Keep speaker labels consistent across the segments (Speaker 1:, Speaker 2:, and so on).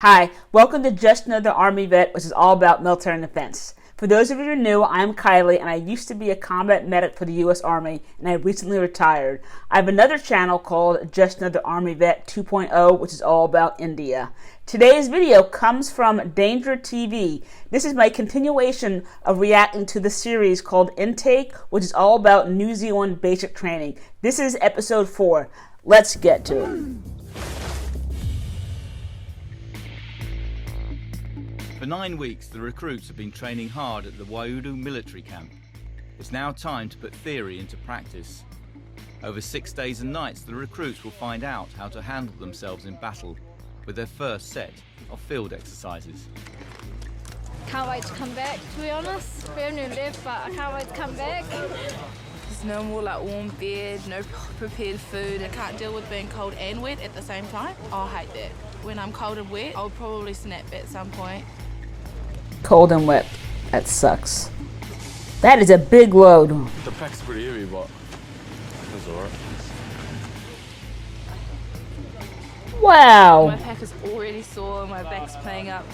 Speaker 1: Hi, welcome to Just Another Army Vet, which is all about military and defense. For those of you who are new, I'm Kylie, and I used to be a combat medic for the U.S. Army, and I recently retired. I have another channel called Just Another Army Vet 2.0, which is all about India. Today's video comes from dangertv. This is my continuation of reacting to the series called Intake, which is all about New Zealand basic training. This is episode 4. Let's get to it.
Speaker 2: For 9 weeks, the recruits have been training hard at the Waiuru military camp. It's now time to put theory into practice. Over 6 days and nights, the recruits will find out how to handle themselves in battle with their first set of field exercises.
Speaker 3: Can't wait to come back, to be honest. We only left, but I can't wait to come back.
Speaker 4: There's no more like warm bed, no prepared food. I can't deal with being cold and wet at the same time. I hate that. When I'm cold and wet, I'll probably snap at some point.
Speaker 1: Cold and wet. That sucks. That is a big load.
Speaker 5: The pack's pretty heavy, but it's alright.
Speaker 1: Wow.
Speaker 4: My pack is already sore, my back's playing up.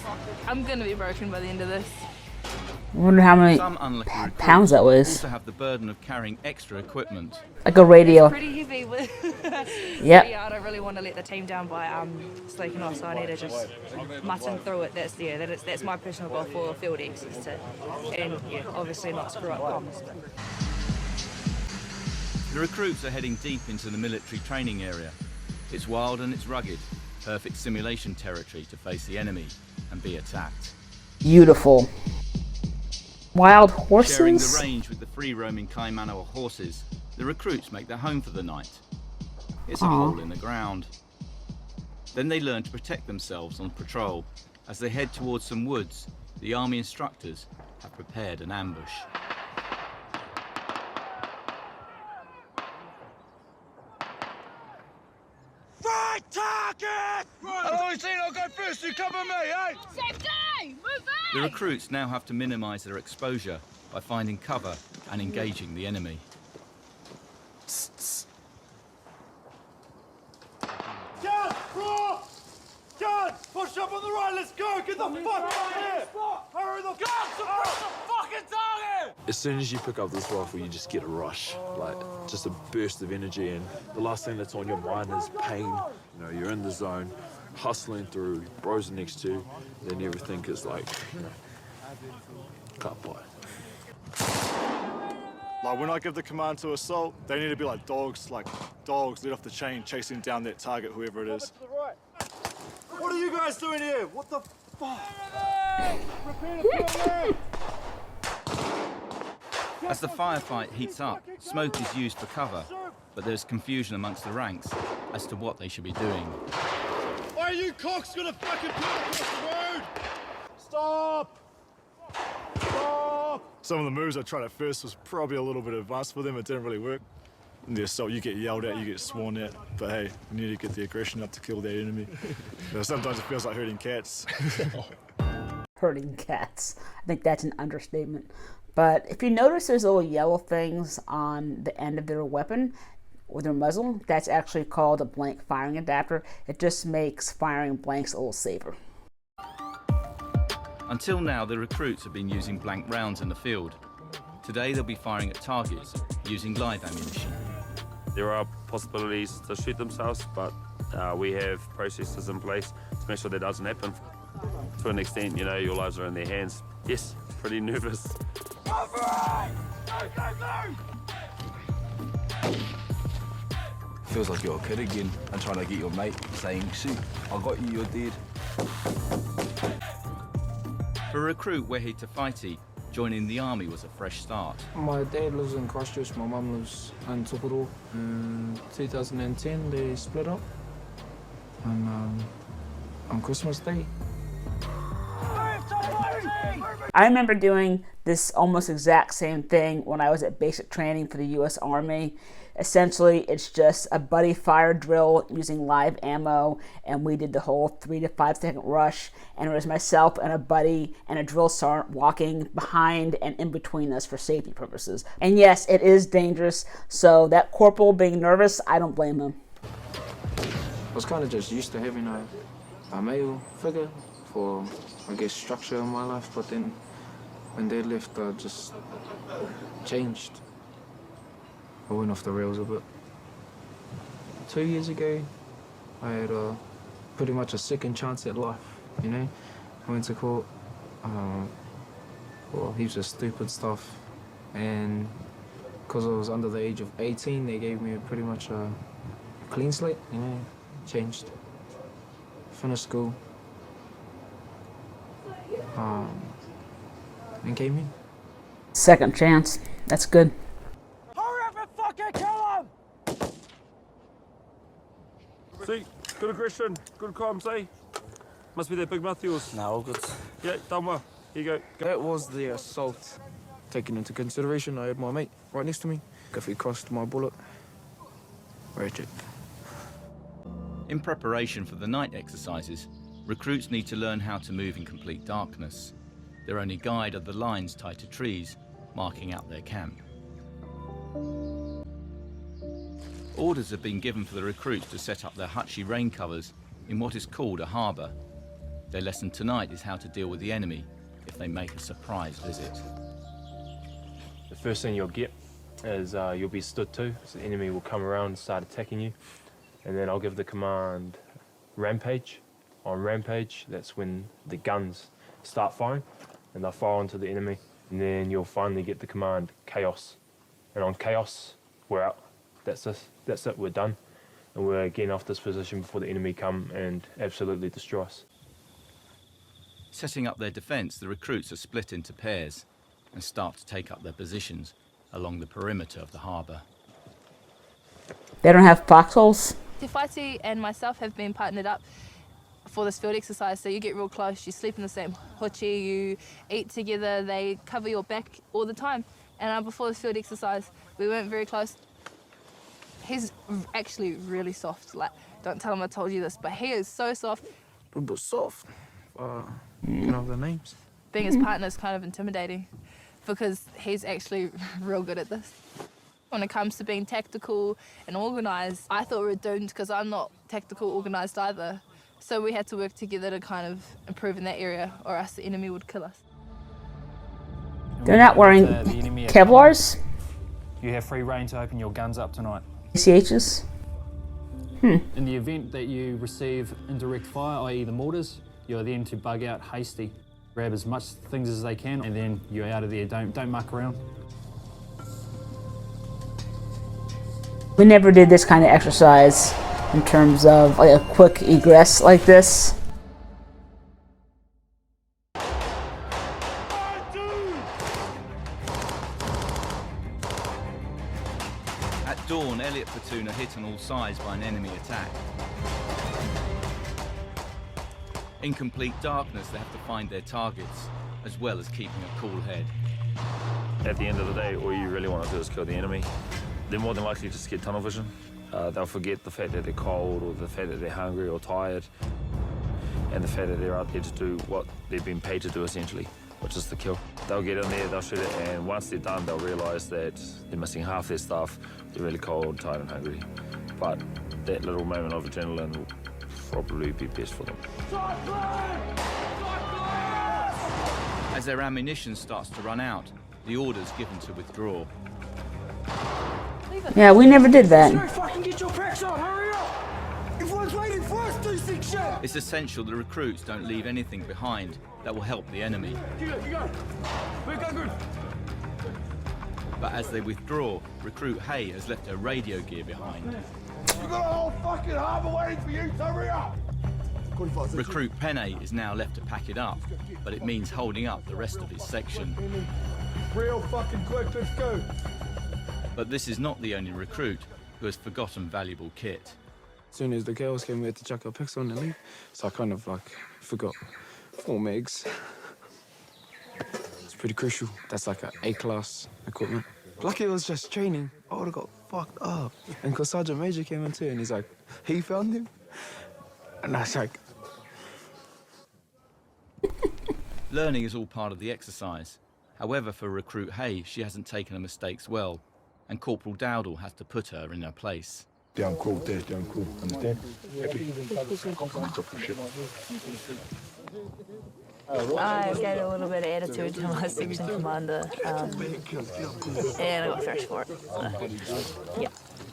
Speaker 4: I'm gonna be broken by the end of this.
Speaker 1: I wonder how many
Speaker 2: Some unlucky recruits
Speaker 1: pounds that was.
Speaker 2: also have the burden of carrying extra equipment.
Speaker 1: Like a radio.
Speaker 6: Pretty heavy.
Speaker 1: Yep.
Speaker 6: Yeah, I don't really want to let the team down by sleeping off, so I need to just mutton through it. That's my personal goal for field X, is to, and yeah, obviously not screw up comms.
Speaker 2: The recruits are heading deep into the military training area. It's wild and it's rugged, perfect simulation territory to face the enemy and be attacked.
Speaker 1: Beautiful. Wild horses?
Speaker 2: Sharing the range with the free-roaming Kaimanawa horses, the recruits make their home for the night. It's a hole in the ground. Then they learn to protect themselves on patrol. As they head towards some woods, the army instructors have prepared an ambush.
Speaker 5: Right target! I'll go first, you cover me, eh?
Speaker 3: Safety! Move
Speaker 2: The recruits now have to minimize their exposure by finding cover and engaging the enemy.
Speaker 5: Gun! Raw! Gun! Push up on the right, let's go! Get the fuck out of here! Hurry the fucking target! As soon as you pick up this rifle, you just get a rush, like just a burst of energy, and the last thing that's on your mind is pain. You know, you're in the zone, hustling through, bros are next to you, then everything is like, you know, can't buy.
Speaker 7: Like when I give the command to assault, they need to be like dogs let off the chain, chasing down that target, whoever it is.
Speaker 5: What are you guys doing here? What the fuck?
Speaker 2: As the firefight heats up, smoke is used for cover, but there's confusion amongst the ranks as to what they should be doing.
Speaker 5: Why are you cocks gonna fucking put across the road? Stop! Stop!
Speaker 7: Some of the moves I tried at first was probably a little bit advanced for them. It didn't really work. In the assault, you get yelled at, you get sworn at, but hey, you need to get the aggression up to kill that enemy. You know, sometimes it feels like herding cats.
Speaker 1: Herding cats. I think that's an understatement. But if you notice there's little yellow things on the end of their weapon or their muzzle, that's actually called a blank firing adapter. It just makes firing blanks a little safer.
Speaker 2: Until now, the recruits have been using blank rounds in the field. Today they'll be firing at targets using live ammunition.
Speaker 8: There are possibilities to shoot themselves, but we have processes in place to make sure that doesn't happen. To an extent, you know, your lives are in their hands. Yes, pretty nervous.
Speaker 9: Feels like you're a kid again and trying to get your mate saying, shoot, I got you, you're dead.
Speaker 2: For recruit Wehe Tawhaiti, joining the army was a fresh start.
Speaker 10: My dad lives in Christchurch, my mum lives in Tupuro. In 2010 they split up, and on Christmas Day.
Speaker 1: I remember doing this almost exact same thing when I was at basic training for the U.S. Army. Essentially, it's just a buddy fire drill using live ammo, and we did the whole 3 to 5 second rush, and it was myself and a buddy and a drill sergeant walking behind and in between us for safety purposes. And yes, it is dangerous, so that corporal being nervous, I don't blame him.
Speaker 10: I was kind of just used to having a a male figure for, I guess, structure in my life, but then when they left, I just changed. I went off the rails a bit. 2 years ago, I had pretty much a second chance at life, you know? I went to court, well, heaps of stupid stuff, and because I was under the age of 18, they gave me pretty much a clean slate, you know, changed. Finished school, and came in.
Speaker 1: Second chance. That's good.
Speaker 5: Hurry up and fucking kill him!
Speaker 8: See, good aggression, good calm, see? Must be that big mouth of yours.
Speaker 9: No, all good.
Speaker 8: Yeah, done well. Here you go.
Speaker 10: That was the assault. Taking into consideration, I had my mate right next to me. If he crossed my bullet, ratchet.
Speaker 2: In preparation for the night exercises, recruits need to learn how to move in complete darkness. Their only guide are the lines tied to trees, marking out their camp. Orders have been given for the recruits to set up their hutchie rain covers in what is called a harbour. Their lesson tonight is how to deal with the enemy if they make a surprise visit.
Speaker 11: The first thing you'll get is you'll be stood to, so the enemy will come around and start attacking you. And then I'll give the command rampage. On rampage, that's when the guns start firing, and they'll fire onto the enemy. And then you'll finally get the command chaos. And on chaos, we're out. That's it, we're done. And we're getting off this position before the enemy come and absolutely destroy us.
Speaker 2: Setting up their defence, the recruits are split into pairs and start to take up their positions along the perimeter of the harbour.
Speaker 1: They don't have foxholes?
Speaker 4: Te Whaiti and myself have been partnered up for this field exercise, so you get real close, you sleep in the same hochi, you eat together, they cover your back all the time. And before this field exercise, we weren't very close. He's actually really soft, like, don't tell him I told you this, but he is so soft.
Speaker 10: A bit soft. You know the names.
Speaker 4: Being his partner is kind of intimidating because he's actually real good at this. When it comes to being tactical and organised, I thought we were doomed because I'm not tactical organised either. So we had to work together to kind of improve in that area, or else the enemy would kill us.
Speaker 1: They're not wearing Kevlars?
Speaker 12: You have free rein to open your guns up tonight.
Speaker 1: ACHs?
Speaker 12: In the event that you receive indirect fire, i.e. the mortars, you're then to bug out hasty. Grab as much things as they can, and then you're out of there. Don't muck around.
Speaker 1: We never did this kind of exercise in terms of like a quick egress like this.
Speaker 2: At dawn, Elliot Platoon are hit on all sides by an enemy attack. In complete darkness, they have to find their targets, as well as keeping a cool head.
Speaker 8: At the end of the day, all you really want to do is kill the enemy. They're more than likely just get tunnel vision. They'll forget the fact that they're cold, or the fact that they're hungry or tired, and the fact that they're out there to do what they've been paid to do, essentially, which is to kill. They'll get in there, they'll shoot it, and once they're done, they'll realise that they're missing half their stuff. They're really cold, tired, and hungry. But that little moment of adrenaline will probably be best for them.
Speaker 2: As their ammunition starts to run out, the order's given to withdraw.
Speaker 1: Yeah, we never did that.
Speaker 5: Fucking get your packs on, hurry up! Everyone's waiting for us, do sick shit!
Speaker 2: It's essential the recruits don't leave anything behind that will help the enemy.
Speaker 5: You go. We're good.
Speaker 2: But as they withdraw, recruit Hay has left her radio gear behind.
Speaker 5: We've got a whole fucking harbour waiting for you, so hurry up!
Speaker 2: Recruit Penne is now left to pack it up, but it means holding up the rest of his section.
Speaker 5: Real fucking quick, let's go!
Speaker 2: But this is not the only recruit who has forgotten valuable kit.
Speaker 10: As soon as the girls came, we had to chuck our picks on and leave. So I kind of forgot 4 megs. It's pretty crucial. That's like an A-class equipment. Lucky it was just training. I would have got fucked up. And because Sergeant Major came in too, and he's like, he found him. And I was like...
Speaker 2: Learning is all part of the exercise. However, for recruit Hay, she hasn't taken her mistakes well, and Corporal Dowdall has to put her in her place.
Speaker 5: Down cool, Dad, down cool. Understand? Happy?
Speaker 6: I gave a little bit of attitude to my section commander, and I got thrashed for it. So, yeah,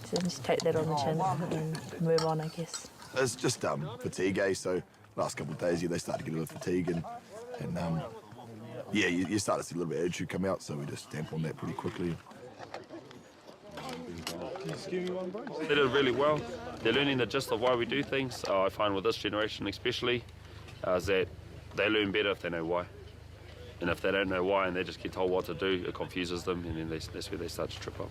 Speaker 6: so just take that on the chin and move on, I guess.
Speaker 9: It's just fatigue, eh? So last couple of days, yeah, they start to get a little fatigue, and yeah, you start to see a little bit of attitude come out. So we just stamp on that pretty quickly.
Speaker 8: They did really well. They're learning the gist of why we do things. I find with this generation especially, is that they learn better if they know why. And if they don't know why and they just get told what to do, it confuses them, and then that's where they start to trip up.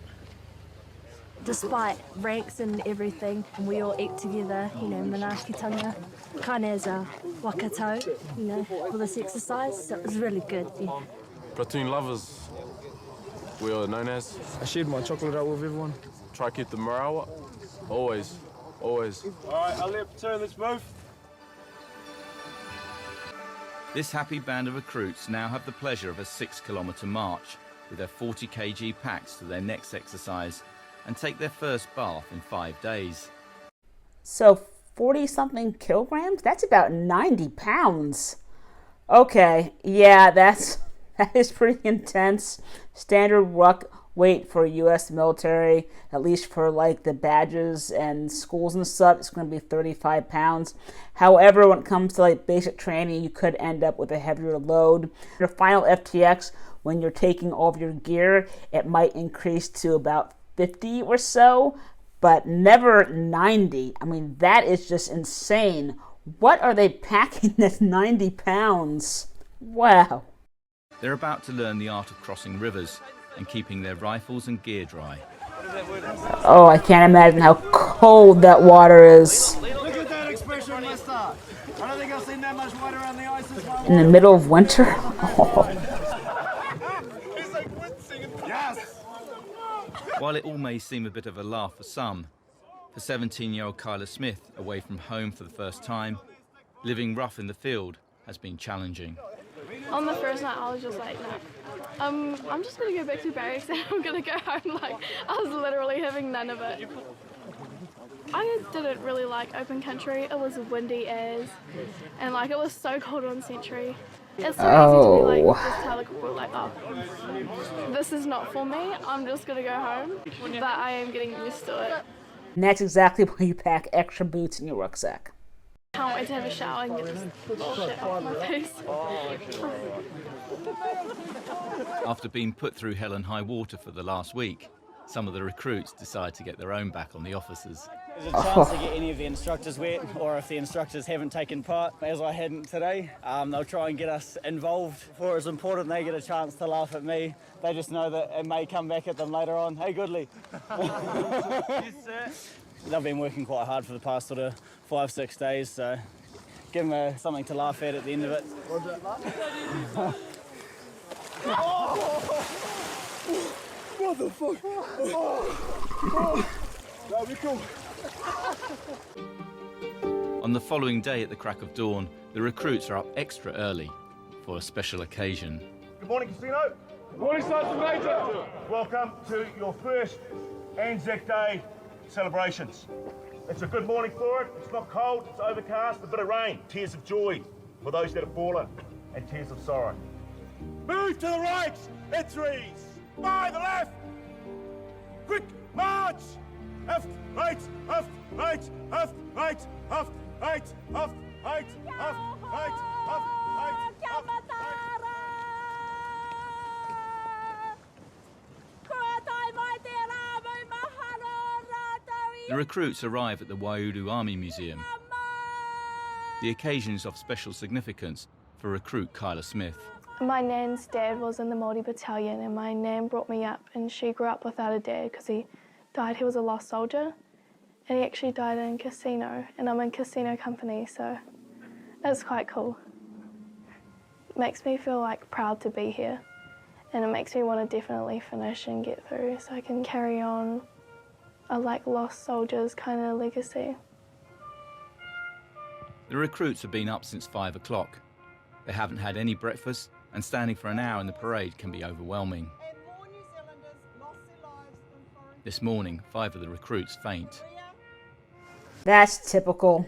Speaker 13: Despite ranks and everything, we all eat together, you know, manaakitanga, kind of as a wakatau, you know, for this exercise, so it was really good, yeah.
Speaker 14: Platoon lovers, we are known as.
Speaker 10: I shared my chocolate out with everyone.
Speaker 14: Try to keep the morale up. Always, always.
Speaker 5: All right, I'll let Platoon, let's move.
Speaker 2: This happy band of recruits now have the pleasure of a 6-kilometre march with their 40 kg packs to their next exercise and take their first bath in 5 days.
Speaker 1: So 40-something kilograms? That's about 90 pounds. Okay, yeah, that is pretty intense. Standard ruck weight for U.S. military, at least for like the badges and schools and stuff, it's going to be 35 pounds. However, when it comes to like basic training, you could end up with a heavier load. Your final FTX, when you're taking all of your gear, it might increase to about 50 or so, but never 90. I mean, that is just insane. What are they packing that's 90 pounds? Wow.
Speaker 2: They're about to learn the art of crossing rivers and keeping their rifles and gear dry.
Speaker 1: Oh, I can't imagine how cold that water is.
Speaker 5: Look at that expression, mister. I don't think I've seen that much water around the ice as well.
Speaker 1: In the middle of winter? Oh.
Speaker 5: He's like wincing and yes!
Speaker 2: While it all may seem a bit of a laugh for some, for 17-year-old Kyla Smith, away from home for the first time, living rough in the field has been challenging.
Speaker 3: On the first night, I was just like, no. I'm just gonna go back to Barracks and I'm gonna go home. Like, I was literally having none of it. I didn't really like open country. It was windy as, and like it was so cold on sentry. It's so easy to be like, just tell the corporal like, oh, this is not for me. I'm just gonna go home. But I am getting used to it.
Speaker 1: And that's exactly why you pack extra boots in your rucksack.
Speaker 3: Can't wait to have a shower and get this bullshit off my face.
Speaker 2: After being put through hell and high water for the last week, some of the recruits decide to get their own back on the officers.
Speaker 15: There's a chance to get any of the instructors wet, or if the instructors haven't taken part, as I hadn't today, they'll try and get us involved. For it's important they get a chance to laugh at me. They just know that it may come back at them later on. Hey, Goodley. Yes, sir. They've been working quite hard for the past sort of 5-6 days, so give them something to laugh at the end of it.
Speaker 5: What the fuck? That'll be cool.
Speaker 2: On the following day at the crack of dawn, the recruits are up extra early for a special occasion.
Speaker 5: Good morning, Casino. Good morning, Sergeant Major. Welcome to your first Anzac Day celebrations. It's a good morning for it. It's not cold, it's overcast, a bit of rain. Tears of joy for those that have fallen, and tears of sorrow. Move to the right, entries. By the left. Quick march. Left, right, left, right, left, right, left, right, left, right, left, right, left, right, left,
Speaker 2: The recruits arrive at the Waiuru Army Museum. The occasion is of special significance for recruit Kyla Smith.
Speaker 3: My nan's dad was in the Māori battalion, and my nan brought me up, and she grew up without a dad because he died. He was a lost soldier, and he actually died in casino, and I'm in casino company, so it's quite cool. It makes me feel like proud to be here, and it makes me want to definitely finish and get through so I can carry on a like lost soldiers kind of legacy.
Speaker 2: The recruits have been up since 5 o'clock. They haven't had any breakfast, and standing for an hour in the parade can be overwhelming. This morning, 5 of the recruits faint.
Speaker 1: That's typical.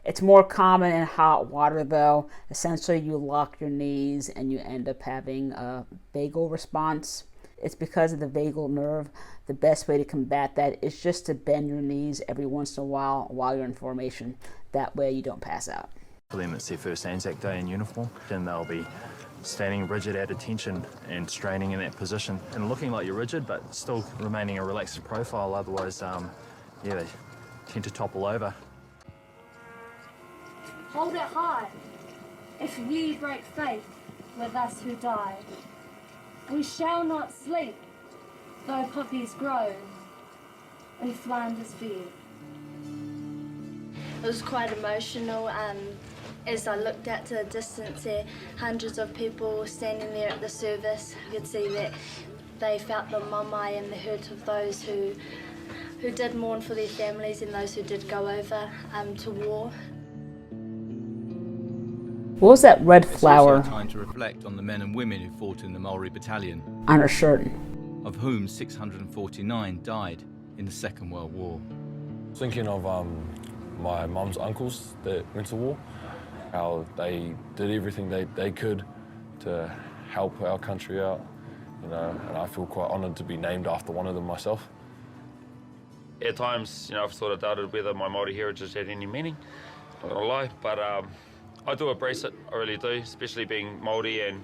Speaker 1: It's more common in hot water though. Essentially you lock your knees and you end up having a vagal response. It's because of the vagal nerve. The best way to combat that is just to bend your knees every once in a while you're in formation. That way you don't pass out.
Speaker 16: For them, it's their first Anzac day in uniform, and they'll be standing rigid at attention and straining in that position and looking like you're rigid but still remaining a relaxed profile, otherwise they tend to topple over.
Speaker 13: Hold it high. If ye break faith with us who die, we shall not sleep, though poppies grow in Flanders field.
Speaker 17: It was quite emotional. As I looked out to the distance there, hundreds of people standing there at the service. You could see that they felt the mamai and the hurt of those who did mourn for their families and those who did go over to war.
Speaker 1: What was that red flower?
Speaker 2: It's also time to reflect on the men and women who fought in the Maori Battalion,
Speaker 1: on her shirt,
Speaker 2: of whom 649 died in the Second World War.
Speaker 14: Thinking of my mum's uncles that went to war, how they did everything they could to help our country out, and I feel quite honoured to be named after one of them myself.
Speaker 8: At times, I've sort of doubted whether my Māori heritage had any meaning, not gonna lie, but I do embrace it, I really do, especially being Māori, and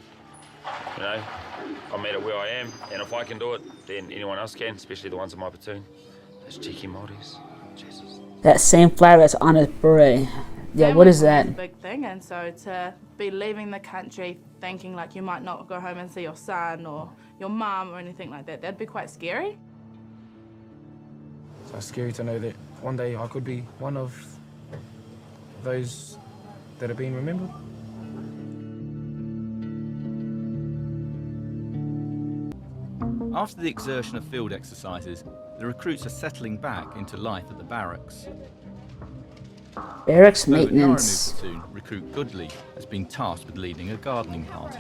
Speaker 8: I'm at it where I am, and if I can do it, then anyone else can, especially the ones in my platoon. Those cheeky Māoris, Jesus.
Speaker 1: That same flower that's on his beret. Yeah, what is that?
Speaker 18: It's a big thing, and so to be leaving the country thinking like you might not go home and see your son or your mum or anything like that, that'd be quite scary.
Speaker 10: So it's scary to know that one day I could be one of those that are being remembered.
Speaker 2: After the exertion of field exercises, the recruits are settling back into life at the barracks.
Speaker 1: Barracks maintenance.
Speaker 2: Over at Platoon, recruit Goodley has been tasked with leading a gardening party.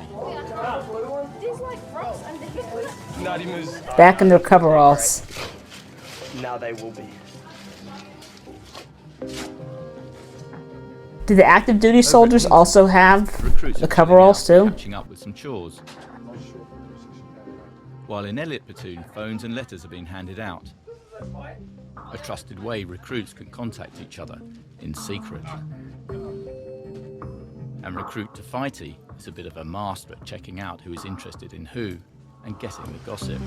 Speaker 1: Back in their coveralls.
Speaker 19: Now they will be.
Speaker 1: Do the active duty soldiers also have the coveralls too?
Speaker 2: Catching up with some chores. While in Elliot Platoon, phones and letters are being handed out. A trusted way recruits can contact each other in secret. And recruit Tafaiti is a bit of a master at checking out who is interested in who and getting the gossip.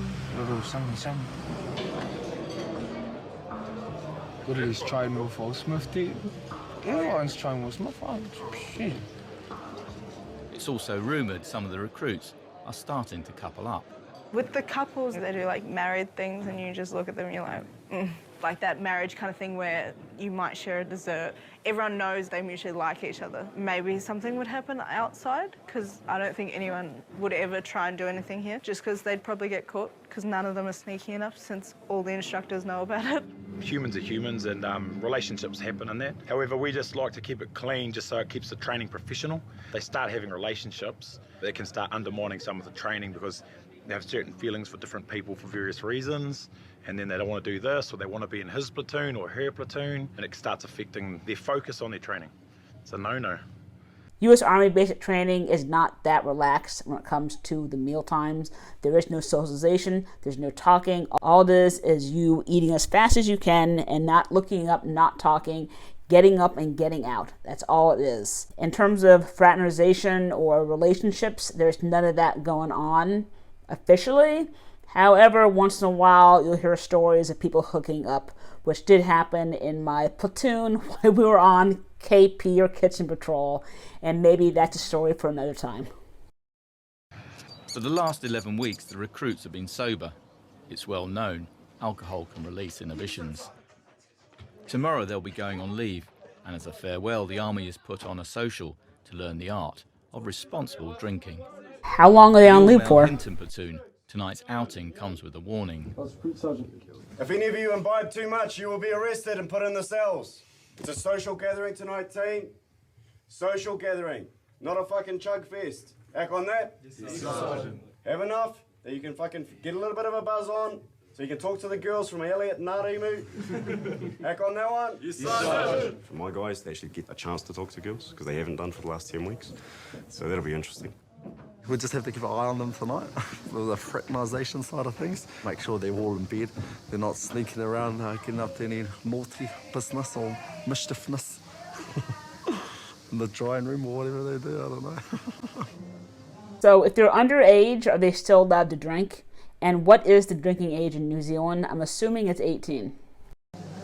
Speaker 10: Goodley's trying with Will Smith, dude. Everyone's trying with Smith. Shit.
Speaker 2: It's also rumoured some of the recruits are starting to couple up.
Speaker 20: With the couples that do like married things and you just look at them and you're like, like that marriage kind of thing where you might share a dessert. Everyone knows they mutually like each other. Maybe something would happen outside, because I don't think anyone would ever try and do anything here, just because they'd probably get caught, because none of them are sneaky enough since all the instructors know about it.
Speaker 21: Humans are humans, and relationships happen in that. However, we just like to keep it clean just so it keeps the training professional. They start having relationships, they can start undermining some of the training because they have certain feelings for different people for various reasons, and then they don't want to do this, or they want to be in his platoon or her platoon, and it starts affecting their focus on their training. It's a no-no.
Speaker 1: U.S. Army basic training is not that relaxed when it comes to the meal times. There is no socialization, there's no talking. All this is you eating as fast as you can and not looking up, not talking, getting up and getting out. That's all it is. In terms of fraternization or relationships, there's none of that going on officially. However, once in a while you'll hear stories of people hooking up, which did happen in my platoon when we were on KP or kitchen patrol, and maybe that's a story for another time.
Speaker 2: For the last 11 weeks, the recruits have been sober. It's well known, alcohol can release inhibitions. Tomorrow they'll be going on leave, and as a farewell, the Army has put on a social to learn the art of responsible drinking.
Speaker 1: How long are they on leave for?
Speaker 2: Hinton platoon. Tonight's outing comes with a warning.
Speaker 22: If any of you imbibe too much, you will be arrested and put in the cells. It's a social gathering tonight, team. Social gathering, not a fucking chug fest. Act on that?
Speaker 23: Yes, Sergeant.
Speaker 22: Have enough? That you can fucking get a little bit of a buzz on, So you can talk to the girls from Elliot and Narimu. Back on that one?
Speaker 7: Yes, sir. For my guys, they actually get a chance to talk to girls because they haven't done for the last 10 weeks. So that'll be interesting.
Speaker 11: We'll just have to keep an eye on them tonight with the fraternisation side of things. Make sure they're all in bed. They're not sneaking around, getting up to any naughty business or mischiefness in the drying room or whatever they do, I don't know.
Speaker 1: So if they're underage, are they still allowed to drink? And what is the drinking age in New Zealand? I'm assuming it's 18.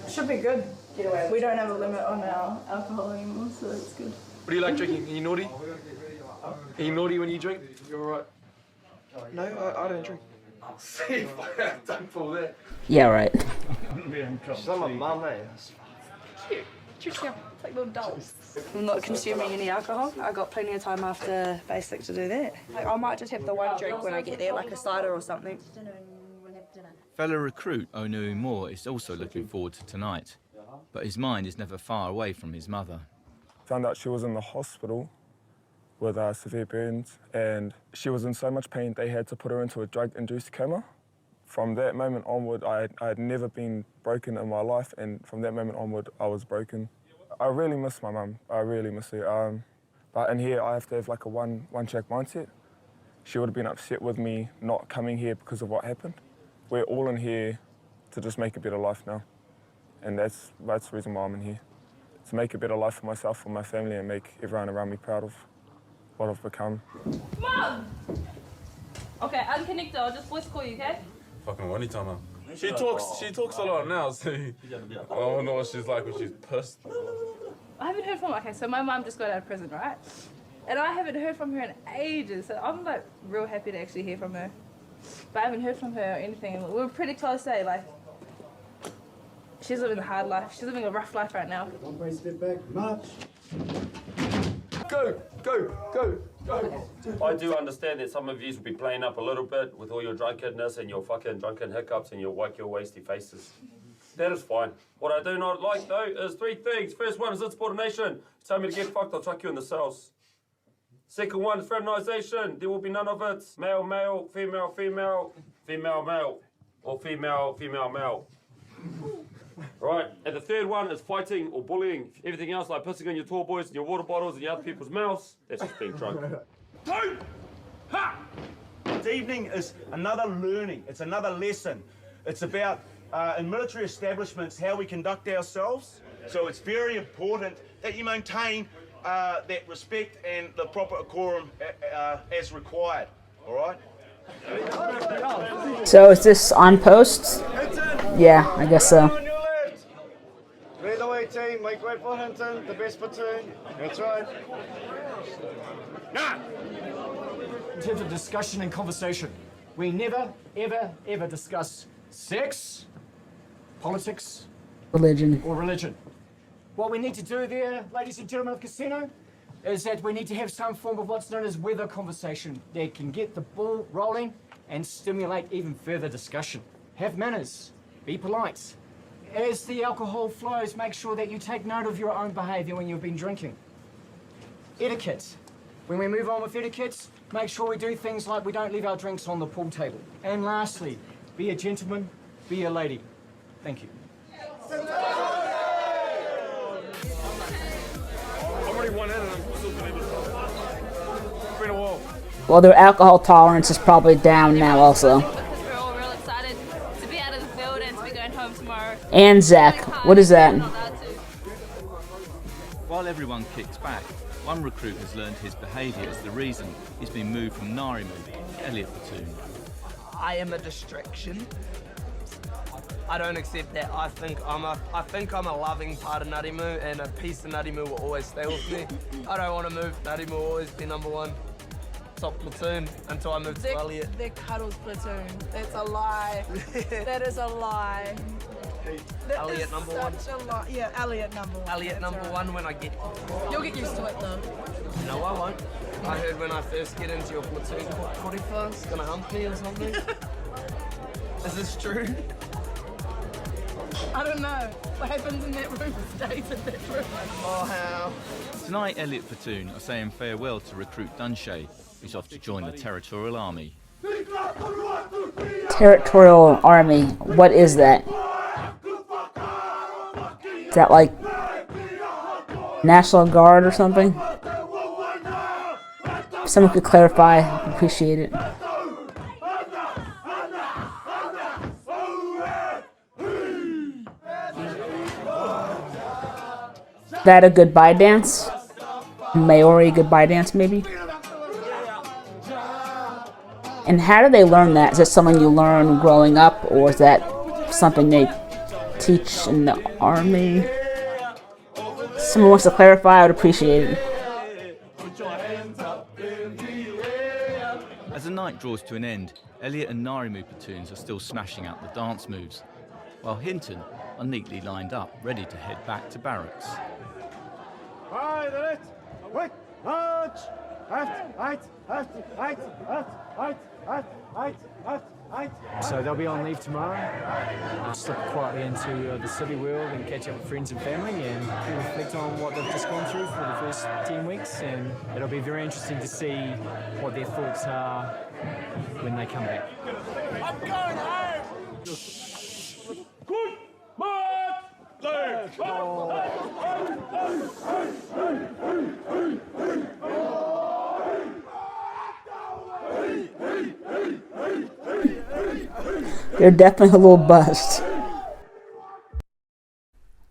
Speaker 20: Should be good. We don't have a limit on our alcohol anymore, so it's good.
Speaker 5: What do you like drinking? Are you naughty? Are you naughty when you drink? You're alright. No, I don't drink. See, don't pull that.
Speaker 1: Yeah, right.
Speaker 19: She's like my mum, eh?
Speaker 6: Cute. Cute, like little dolls. I'm not consuming any alcohol. I got plenty of time after basic to do that. Like, I might just have the one drink when I get there, like a cider or something.
Speaker 2: Fellow recruit Onu Moore is also looking forward to tonight, but his mind is never far away from his mother.
Speaker 10: Found out she was in the hospital with severe burns, and she was in so much pain they had to put her into a drug-induced coma. From that moment onward, I had never been broken in my life, and from that moment onward, I was broken. I really miss my mum. I really miss her. But in here, I have to have like a one-track mindset. She would have been upset with me not coming here because of what happened. We're all in here to just make a better life now, and that's the reason why I'm in here. To make a better life for myself, for my family, and make everyone around me proud of what I've become.
Speaker 4: Mom! Okay, unconnected. I'll just voice call you, okay?
Speaker 5: Fucking one time now. She talks a lot now, so I don't know what she's like when she's pissed.
Speaker 4: I haven't heard from her. Okay, so my mum just got out of prison, right? And I haven't heard from her in ages, so I'm like real happy to actually hear from her. But I haven't heard from her or anything. We were pretty close, eh? Like, she's living a hard life. She's living a rough life right now.
Speaker 22: One brain step back, march.
Speaker 5: Go, go, go, go.
Speaker 8: I do understand that some of you will be playing up a little bit with all your drunkenness and your fucking drunken hiccups and your wasty faces. That is fine. What I do not like, though, is three things. First one is insubordination. You tell me to get fucked, I'll chuck you in the cells. Second one is fraternisation. There will be none of it. Male, male, female, female, female, male, or female, female, male. Right, and the third one is fighting or bullying. Everything else, like pissing on your tall boys and your water bottles and your other people's mouths, that's just being drunk.
Speaker 22: Two! Ha! This evening is another learning. It's another lesson. It's about, in military establishments, how we conduct ourselves. So it's very important that you maintain that respect and the proper decorum as required, all right?
Speaker 1: So is this on post? Yeah, I guess so.
Speaker 22: Lead the way, team. Make way for Hinton, the best platoon. That's right.
Speaker 23: In terms of discussion and conversation, we never, ever, ever discuss sex, politics,
Speaker 1: Religion.
Speaker 23: or religion. What we need to do there, ladies and gentlemen of the casino, is that we need to have some form of what's known as weather conversation that can get the ball rolling and stimulate even further discussion. Have manners, be polite. As the alcohol flows, make sure that you take note of your own behaviour when you've been drinking. Etiquette. When we move on with etiquette, make sure we do things like we don't leave our drinks on the pool table. And lastly, be a gentleman, be a lady. Thank you.
Speaker 5: I'm already one in and I'm still been able to. It's been a while.
Speaker 1: Well, their alcohol tolerance is probably down now also.
Speaker 4: We're all real excited to be out of the field and to be going home tomorrow.
Speaker 1: Anzac, what is that?
Speaker 2: While everyone kicks back, one recruit has learned his behaviour is the reason he's been moved from Narimu to Elliot Platoon.
Speaker 19: I am a distraction. I don't accept that. I think I'm a loving part of Narimu, and a piece of Narimu will always stay with me. I don't want to move. Narimu will always be number one. Top platoon until I move to Elliot.
Speaker 18: They're Cuddles platoon. That's a lie. That is a lie. That
Speaker 19: Elliot
Speaker 18: is
Speaker 19: number one.
Speaker 18: such a lie. Yeah, Elliot number one.
Speaker 19: Elliot
Speaker 18: That's
Speaker 19: number
Speaker 18: right.
Speaker 19: one when I get.
Speaker 18: You'll get used to it though.
Speaker 19: No, I won't. I heard when I first get into your platoon, Korifa's gonna hump me or something. Is this true?
Speaker 18: I don't know. What happens in that room stays in that room.
Speaker 19: Oh, how?
Speaker 2: Tonight, Elliot Platoon are saying farewell to recruit Dunshay, who's off to join the Territorial Army.
Speaker 1: Territorial Army, what is that? Is that like National Guard or something? If someone could clarify, I'd appreciate it. That a goodbye dance? Maori goodbye dance, maybe? And how do they learn that? Is it something you learn growing up, or is that something they teach in the army? If someone wants to clarify, I would appreciate it.
Speaker 2: As the night draws to an end, Elliot and Narimu platoons are still smashing out the dance moves, while Hinton are neatly lined up, ready to head back to barracks.
Speaker 23: So they'll be on leave tomorrow. I'll slip quietly into the city world and catch up with friends and family and reflect on what they've just gone through for the first 10 weeks. And it'll be very interesting to see what their thoughts are when they come back.
Speaker 5: I'm going home! Good march! Let's go!
Speaker 1: They're definitely a little buzzed.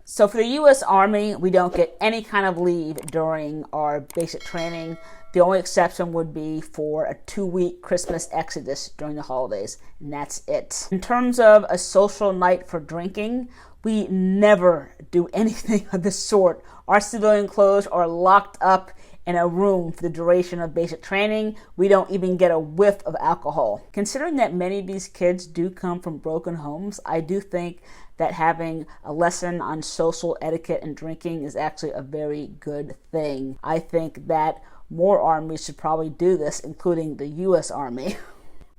Speaker 1: So for the U.S. Army, we don't get any kind of leave during our basic training. The only exception would be for a 2-week Christmas exodus during the holidays, and that's it. In terms of a social night for drinking, we never do anything of the sort. Our civilian clothes are locked up in a room for the duration of basic training. We don't even get a whiff of alcohol. Considering that many of these kids do come from broken homes, I do think that having a lesson on social etiquette and drinking is actually a very good thing. I think that more armies should probably do this, including the U.S. Army.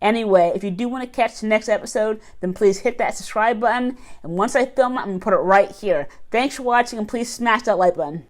Speaker 1: Anyway, if you do want to catch the next episode, then please hit that subscribe button. And once I film it, I'm going to put it right here. Thanks for watching, and please smash that like button.